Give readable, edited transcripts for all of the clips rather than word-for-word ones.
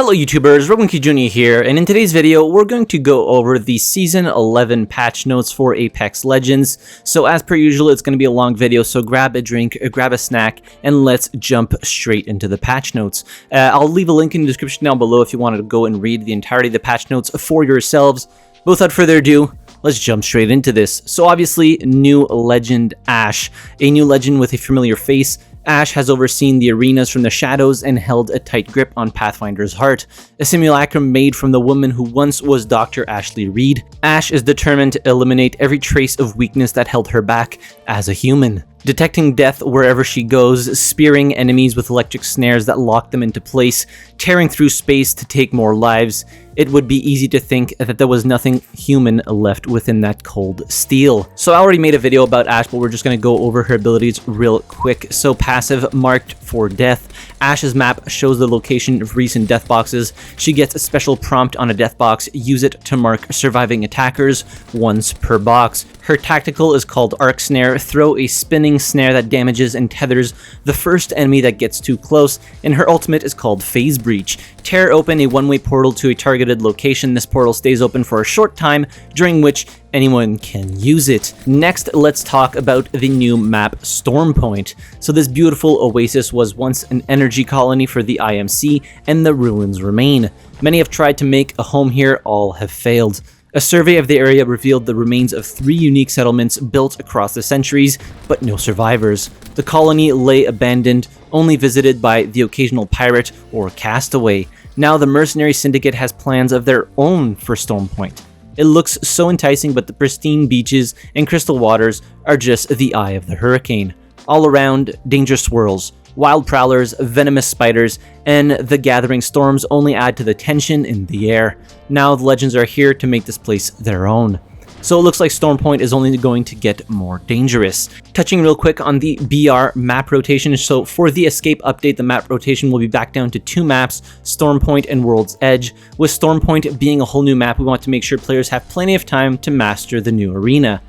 Hello YouTubers, RogueMonkeyJr here, and in today's video we're going to go over the Season 11 patch notes for Apex Legends. So as per usual, it's going to be a long video, so grab a drink, grab a snack, and let's jump straight into the patch notes. I'll leave a link in the description down below if you want to go and read the entirety of the patch notes for yourselves. But without further ado, let's jump straight into this. So obviously, new legend Ashe, a new legend with a familiar face. Ashe has overseen the arenas from the shadows and held a tight grip on Pathfinder's heart, a simulacrum made from the woman who once was Dr. Ashley Reed. Ashe is determined to eliminate every trace of weakness that held her back as a human, detecting death wherever she goes, spearing enemies with electric snares that lock them into place, tearing through space to take more lives. It would be easy to think that there was nothing human left within that cold steel. So I already made a video about Ashe, but we're just going to go over her abilities real quick. So passive, marked for death. Ashe's map shows the location of recent death boxes. She gets a special prompt on a death box. Use it to mark surviving attackers once per box. Her tactical is called Arc Snare. Throw a spinning snare that damages and tethers the first enemy that gets too close. And her ultimate is called Phase Breach. Tear open a one-way portal to a targeted location. This portal stays open for a short time, during which anyone can use it. Next, let's talk about the new map Stormpoint. So this beautiful oasis was once an energy colony for the IMC, and the ruins remain. Many have tried to make a home here, all have failed. A survey of the area revealed the remains of 3 unique settlements built across the centuries, but no survivors. The colony lay abandoned, only visited by the occasional pirate or castaway. Now the mercenary syndicate has plans of their own for Stormpoint. It looks so enticing, but the pristine beaches and crystal waters are just the eye of the hurricane. All around, danger swirls. Wild prowlers, venomous spiders, and the gathering storms only add to the tension in the air. Now the legends are here to make this place their own. So it looks like Stormpoint is only going to get more dangerous. Touching real quick on the BR map rotation. So for the escape update, the map rotation will be back down to 2 maps, Stormpoint and World's Edge. With Stormpoint being a whole new map, we want to make sure players have plenty of time to master the new arena.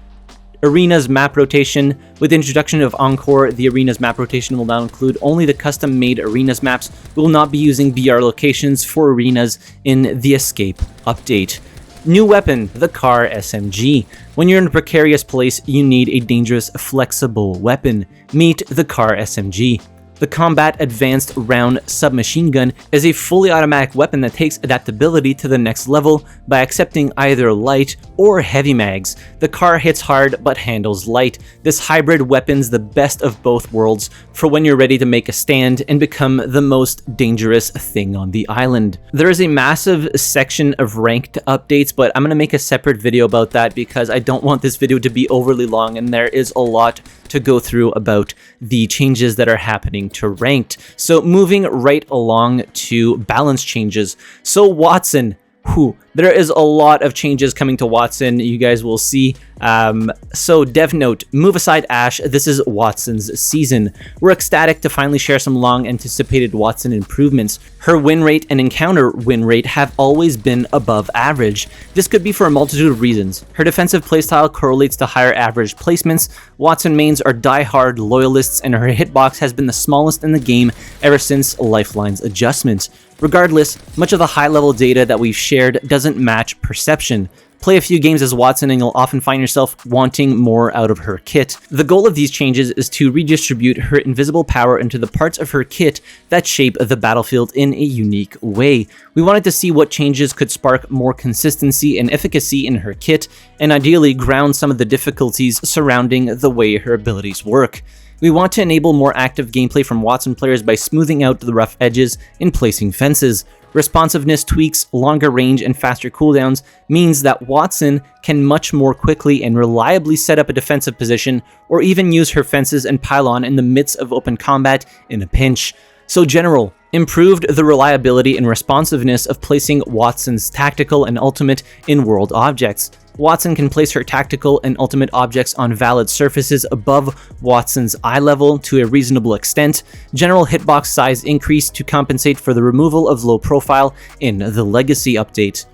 Arena's map rotation. With the introduction of Encore, the Arena's map rotation will now include only the custom-made Arena's maps. We will not be using BR locations for Arenas in the Escape update. New weapon, the C.A.R SMG. When you're in a precarious place, you need a dangerous, flexible weapon. Meet the C.A.R SMG. The Combat Advanced Round Submachine Gun is a fully automatic weapon that takes adaptability to the next level by accepting either light or heavy mags. The C.A.R hits hard but handles light. This hybrid weapon's the best of both worlds for when you're ready to make a stand and become the most dangerous thing on the island. There is a massive section of ranked updates, but I'm going to make a separate video about that because I don't want this video to be overly long, and there is a lot to go through about the changes that are happening to ranked. So moving right along to balance changes. So Wattson, there is a lot of changes coming to Wattson, you guys will see. So dev note, move aside Ashe, this is Wattson's season. We're ecstatic to finally share some long anticipated Wattson improvements. Her win rate and encounter win rate have always been above average. This could be for a multitude of reasons. Her defensive playstyle correlates to higher average placements. Wattson mains are die-hard loyalists, and her hitbox has been the smallest in the game ever since Lifeline's adjustment. Regardless, much of the high-level data that we've shared doesn't match perception. Play a few games as Wattson and you'll often find yourself wanting more out of her kit. The goal of these changes is to redistribute her invisible power into the parts of her kit that shape the battlefield in a unique way. We wanted to see what changes could spark more consistency and efficacy in her kit, and ideally ground some of the difficulties surrounding the way her abilities work. We want to enable more active gameplay from Wattson players by smoothing out the rough edges and placing fences. Responsiveness tweaks, longer range, and faster cooldowns means that Wattson can much more quickly and reliably set up a defensive position or even use her fences and pylon in the midst of open combat in a pinch. So general, improved the reliability and responsiveness of placing Wattson's tactical and ultimate in world objects. Wattson can place her tactical and ultimate objects on valid surfaces above Wattson's eye level to a reasonable extent. General hitbox size increased to compensate for the removal of low profile in the Legacy update.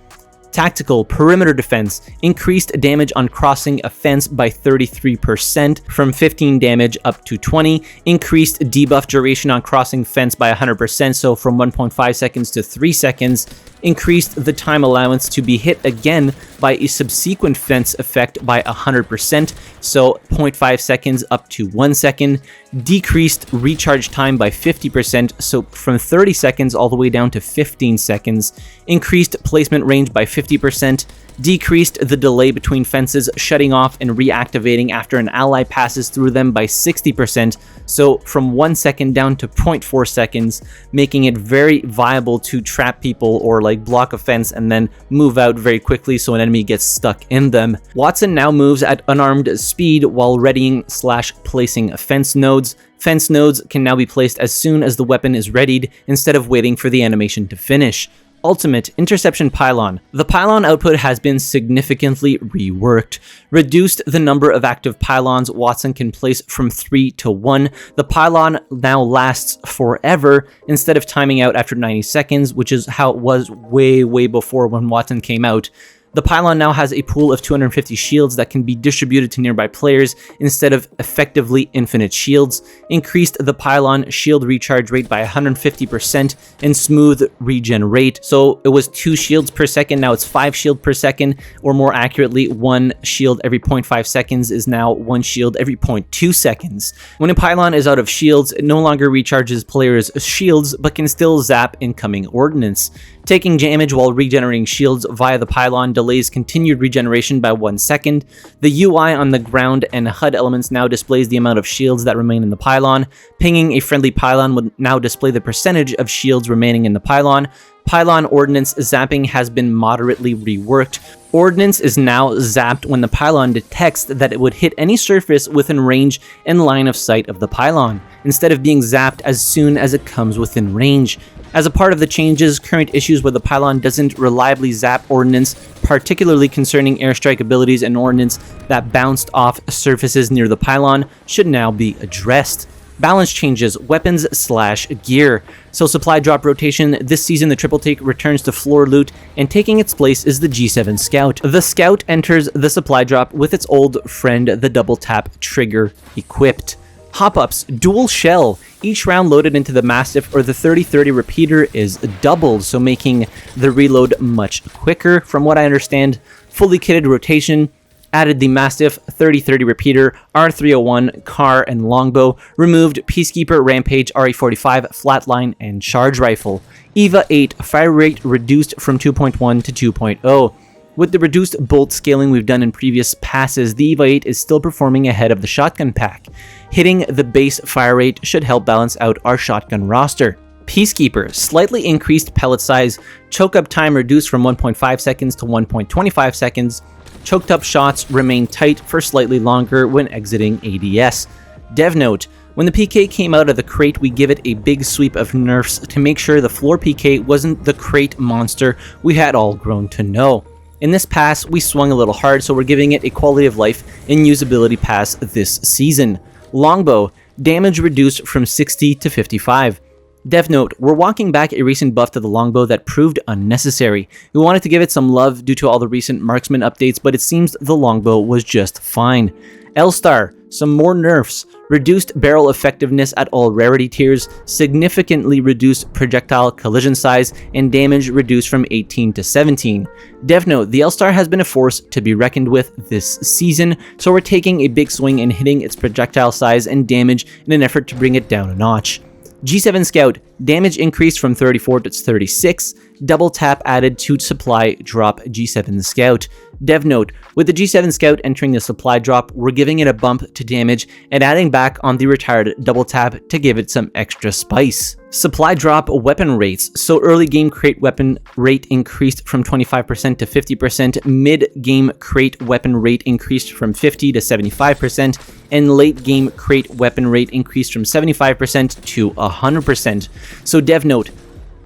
Tactical perimeter defense increased damage on crossing a fence by 33% from 15 damage up to 20, increased debuff duration on crossing fence by 100%, so from 1.5 seconds to 3 seconds, increased the time allowance to be hit again by a subsequent fence effect by 100%, so 0.5 seconds up to 1 second, decreased recharge time by 50%, so from 30 seconds all the way down to 15 seconds, increased placement range by 50%, decreased the delay between fences shutting off and reactivating after an ally passes through them by 60%, so from 1 second down to 0.4 seconds, making it very viable to trap people or like block a fence and then move out very quickly so an enemy gets stuck in them. Wattson now moves at unarmed speed while readying / placing fence nodes. Fence nodes can now be placed as soon as the weapon is readied instead of waiting for the animation to finish. Ultimate Interception Pylon. The pylon output has been significantly reworked. Reduced the number of active pylons Wattson can place from 3 to 1. The pylon now lasts forever instead of timing out after 90 seconds, which is how it was way before when Wattson came out. The pylon now has a pool of 250 shields that can be distributed to nearby players instead of effectively infinite shields, increased the pylon shield recharge rate by 150%, and smooth regen rate. So it was 2 shields per second, now it's 5 shield per second, or more accurately, 1 shield every 0.5 seconds is now 1 shield every 0.2 seconds. When a pylon is out of shields, it no longer recharges players' shields, but can still zap incoming ordnance. Taking damage while regenerating shields via the pylon delays continued regeneration by 1 second. The UI on the ground and HUD elements now displays the amount of shields that remain in the pylon. Pinging a friendly pylon would now display the percentage of shields remaining in the pylon. Pylon ordnance zapping has been moderately reworked. Ordnance is now zapped when the pylon detects that it would hit any surface within range and line of sight of the pylon, instead of being zapped as soon as it comes within range. As a part of the changes, current issues where the pylon doesn't reliably zap ordnance, particularly concerning airstrike abilities and ordnance that bounced off surfaces near the pylon, should now be addressed. Balance changes, weapons / gear. So supply drop rotation, this season the triple take returns to floor loot, and taking its place is the G7 Scout. The Scout enters the supply drop with its old friend, the double tap trigger, equipped. Hop-ups, dual shell. Each round loaded into the Mastiff or the 30-30 repeater is doubled, so making the reload much quicker. From what I understand, fully kitted rotation, added the Mastiff, 30-30 repeater, R301, C.A.R, and longbow, removed Peacekeeper, Rampage, RE45, flatline, and charge rifle. EVA 8, fire rate reduced from 2.1 to 2.0. With the reduced bolt scaling we've done in previous passes, the EVA 8 is still performing ahead of the shotgun pack. Hitting the base fire rate should help balance out our shotgun roster. Peacekeeper, slightly increased pellet size, choke up time reduced from 1.5 seconds to 1.25 seconds, choked up shots remain tight for slightly longer when exiting ADS. Dev note, when the PK came out of the crate, we give it a big sweep of nerfs to make sure the floor PK wasn't the crate monster we had all grown to know. In this pass, we swung a little hard, so we're giving it a quality of life and usability pass this season. Longbow, damage reduced from 60 to 55. Dev note, we're walking back a recent buff to the longbow that proved unnecessary. We wanted to give it some love due to all the recent marksman updates, but it seems the longbow was just fine. L-Star, some more nerfs, reduced barrel effectiveness at all rarity tiers, significantly reduced projectile collision size, and damage reduced from 18 to 17. Dev note, the L-Star has been a force to be reckoned with this season, so we're taking a big swing and hitting its projectile size and damage in an effort to bring it down a notch. G7 Scout, damage increased from 34 to 36, double tap added to supply drop G7 Scout. Dev note, with the G7 Scout entering the supply drop, we're giving it a bump to damage and adding back on the retired double tap to give it some extra spice. Supply drop weapon rates, so early game crate weapon rate increased from 25% to 50%, mid game crate weapon rate increased from 50 to 75%, and late game crate weapon rate increased from 75% to 100%. So dev note,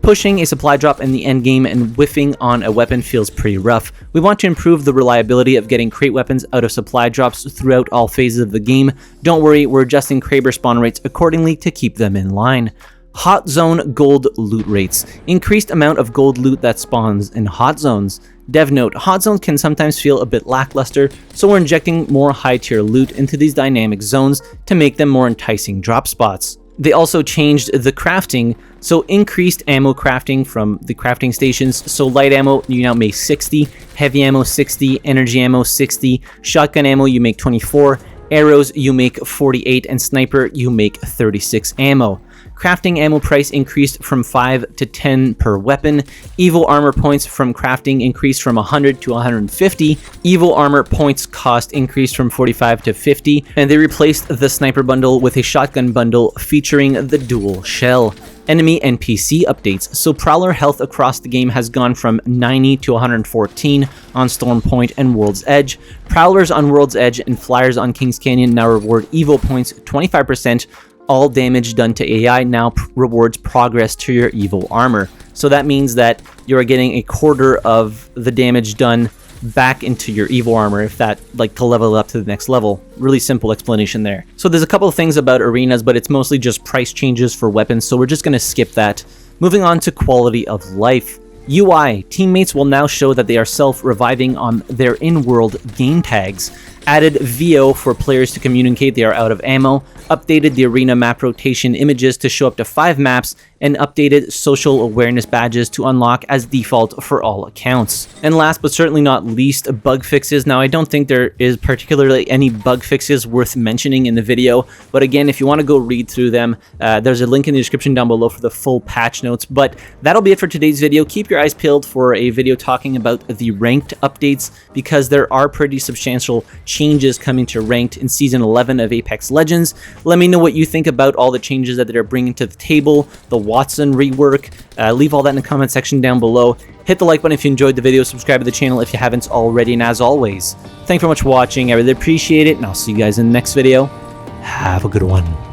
pushing a supply drop in the end game and whiffing on a weapon feels pretty rough. We want to improve the reliability of getting crate weapons out of supply drops throughout all phases of the game. Don't worry, we're adjusting Kraber spawn rates accordingly to keep them in line. Hot Zone Gold Loot Rates. Increased amount of gold loot that spawns in hot zones. Dev note, hot zones can sometimes feel a bit lackluster, so we're injecting more high tier loot into these dynamic zones to make them more enticing drop spots. They also changed the crafting, so increased ammo crafting from the crafting stations. So light ammo, you now make 60, heavy ammo 60, energy ammo 60, shotgun ammo you make 24, arrows you make 48, and sniper you make 36 ammo. Crafting ammo price increased from 5 to 10 per weapon. Evil armor points from crafting increased from 100 to 150. Evil armor points cost increased from 45 to 50. And they replaced the sniper bundle with a shotgun bundle featuring the dual shell. Enemy NPC updates. So Prowler health across the game has gone from 90 to 114 on Storm Point and World's Edge. Prowlers on World's Edge and Flyers on Kings Canyon now reward evil points 25%. All damage done to AI now rewards progress to your evil armor. So that means that you're getting a quarter of the damage done back into your evil armor if that, like, to level up to the next level. Really simple explanation there. So there's a couple of things about arenas, but it's mostly just price changes for weapons, so we're just going to skip that. Moving on to quality of life. UI. Teammates will now show that they are self-reviving on their in-world game tags. Added VO for players to communicate they are out of ammo, updated the arena map rotation images to show up to 5 maps, and updated social awareness badges to unlock as default for all accounts. And last but certainly not least, bug fixes. Now I don't think there is particularly any bug fixes worth mentioning in the video, but again, if you want to go read through them, there's a link in the description down below for the full patch notes. But that'll be it for today's video. Keep your eyes peeled for a video talking about the ranked updates, because there are pretty substantial changes coming to ranked in Season 11 of Apex Legends. Let me know what you think about all the changes that they're bringing to the table, the Wattson rework. Leave all that in the comment section down below. Hit the like button if you enjoyed the video, subscribe to the channel if you haven't already, and as always, thanks very much for watching. I really appreciate it, and I'll see you guys in the next video. Have a good one.